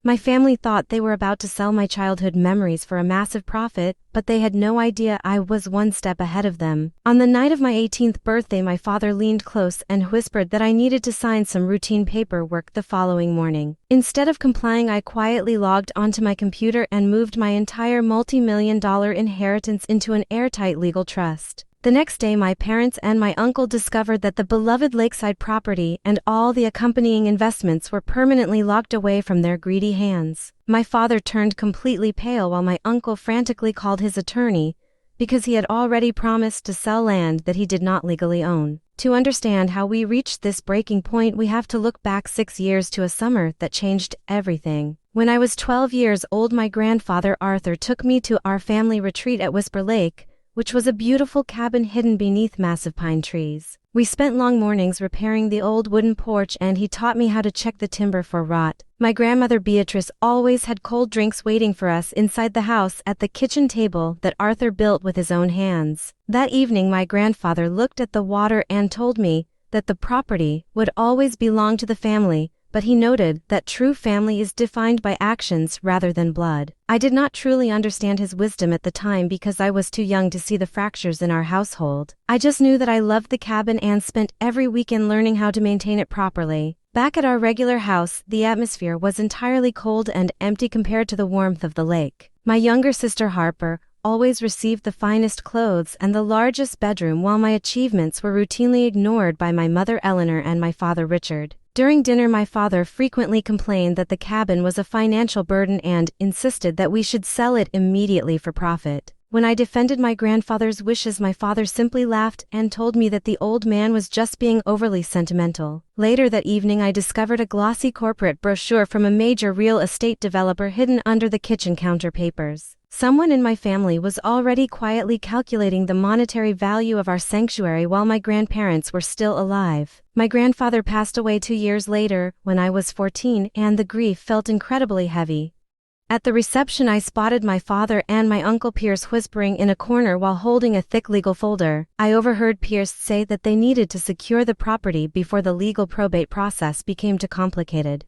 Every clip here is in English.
My family thought they were about to sell my childhood memories for a massive profit, but they had no idea I was one step ahead of them. On the night of my 18th birthday, my father leaned close and whispered that I needed to sign some routine paperwork the following morning. Instead of complying, I quietly logged onto my computer and moved my entire multi-million-dollar inheritance into an airtight legal trust. The next day, my parents and my uncle discovered that the beloved lakeside property and all the accompanying investments were permanently locked away from their greedy hands. My father turned completely pale while my uncle frantically called his attorney, because he had already promised to sell land that he did not legally own. To understand how we reached this breaking point, we have to look back 6 years to a summer that changed everything. When I was 12 years old, my grandfather Arthur took me to our family retreat at Whisper Lake, which was a beautiful cabin hidden beneath massive pine trees. We spent long mornings repairing the old wooden porch, and he taught me how to check the timber for rot. My grandmother Beatrice always had cold drinks waiting for us inside the house at the kitchen table that Arthur built with his own hands. That evening, my grandfather looked at the water and told me that the property would always belong to the family, but he noted that true family is defined by actions rather than blood. I did not truly understand his wisdom at the time because I was too young to see the fractures in our household. I just knew that I loved the cabin and spent every weekend learning how to maintain it properly. Back at our regular house, the atmosphere was entirely cold and empty compared to the warmth of the lake. My younger sister Harper always received the finest clothes and the largest bedroom, while my achievements were routinely ignored by my mother Eleanor and my father Richard. During dinner, my father frequently complained that the cabin was a financial burden and insisted that we should sell it immediately for profit. When I defended my grandfather's wishes, my father simply laughed and told me that the old man was just being overly sentimental. Later that evening, I discovered a glossy corporate brochure from a major real estate developer hidden under the kitchen counter papers. Someone in my family was already quietly calculating the monetary value of our sanctuary while my grandparents were still alive. My grandfather passed away 2 years later, when I was 14, and the grief felt incredibly heavy. At the reception, I spotted my father and my uncle Pierce whispering in a corner while holding a thick legal folder. I overheard Pierce say that they needed to secure the property before the legal probate process became too complicated.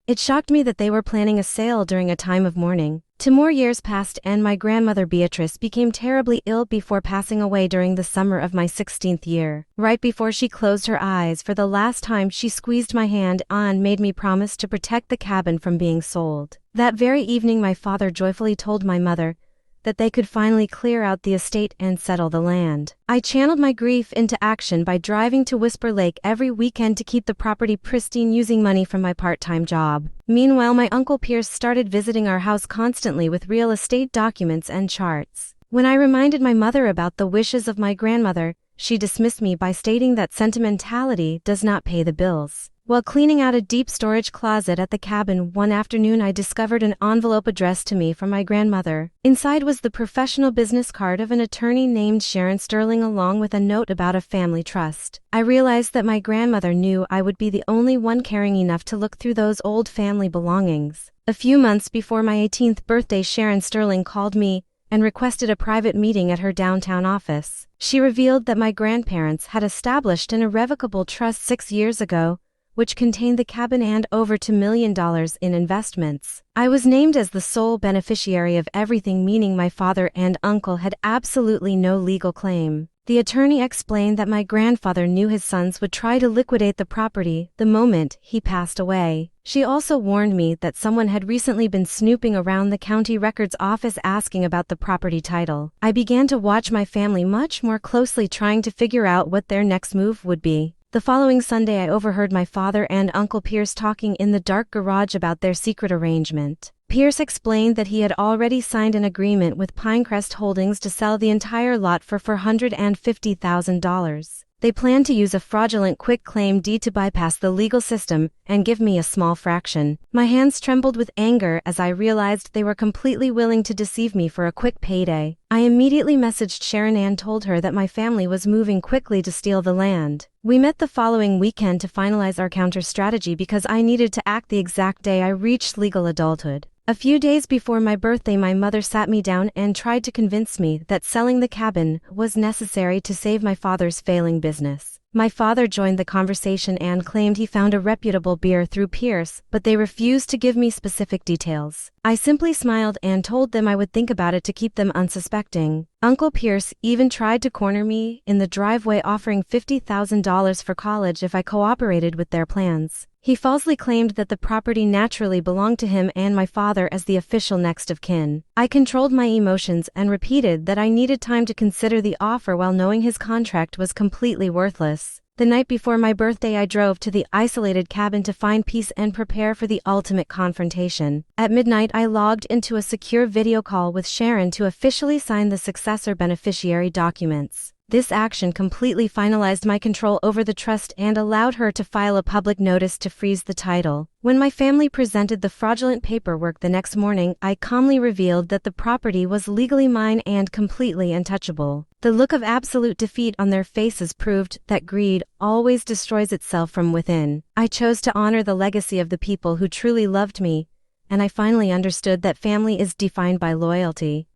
It shocked me that they were planning a sale during a time of mourning. 2 more years passed, and my grandmother Beatrice became terribly ill before passing away during the summer of my 16th year. Right before she closed her eyes for the last time, she squeezed my hand and made me promise to protect the cabin from being sold. That very evening, my father joyfully told my mother that they could finally clear out the estate and settle the land. I channeled my grief into action by driving to Whisper Lake every weekend to keep the property pristine using money from my part-time job. Meanwhile, my uncle Pierce started visiting our house constantly with real estate documents and charts. When I reminded my mother about the wishes of my grandmother, she dismissed me by stating that sentimentality does not pay the bills. While cleaning out a deep storage closet at the cabin one afternoon, I discovered an envelope addressed to me from my grandmother. Inside was the professional business card of an attorney named Sharon Sterling, along with a note about a family trust. I realized that my grandmother knew I would be the only one caring enough to look through those old family belongings. A few months before my 18th birthday, Sharon Sterling called me and requested a private meeting at her downtown office. She revealed that my grandparents had established an irrevocable trust 6 years ago, which contained the cabin and over $2 million in investments. I was named as the sole beneficiary of everything, meaning my father and uncle had absolutely no legal claim. The attorney explained that my grandfather knew his sons would try to liquidate the property the moment he passed away. She also warned me that someone had recently been snooping around the county records office asking about the property title. I began to watch my family much more closely, trying to figure out what their next move would be. The following Sunday, I overheard my father and Uncle Pierce talking in the dark garage about their secret arrangement. Pierce explained that he had already signed an agreement with Pinecrest Holdings to sell the entire lot for $450,000. They planned to use a fraudulent quitclaim deed to bypass the legal system and give me a small fraction. My hands trembled with anger as I realized they were completely willing to deceive me for a quick payday. I immediately messaged Sharon and told her that my family was moving quickly to steal the land. We met the following weekend to finalize our counter strategy because I needed to act the exact day I reached legal adulthood. A few days before my birthday, my mother sat me down and tried to convince me that selling the cabin was necessary to save my father's failing business. My father joined the conversation and claimed he found a reputable beer through Pierce, but they refused to give me specific details. I simply smiled and told them I would think about it to keep them unsuspecting. Uncle Pierce even tried to corner me in the driveway, offering $50,000 for college if I cooperated with their plans. He falsely claimed that the property naturally belonged to him and my father as the official next of kin. I controlled my emotions and repeated that I needed time to consider the offer while knowing his contract was completely worthless. The night before my birthday, I drove to the isolated cabin to find peace and prepare for the ultimate confrontation. At midnight, I logged into a secure video call with Sharon to officially sign the successor beneficiary documents. This action completely finalized my control over the trust and allowed her to file a public notice to freeze the title. When my family presented the fraudulent paperwork the next morning, I calmly revealed that the property was legally mine and completely untouchable. The look of absolute defeat on their faces proved that greed always destroys itself from within. I chose to honor the legacy of the people who truly loved me, and I finally understood that family is defined by loyalty.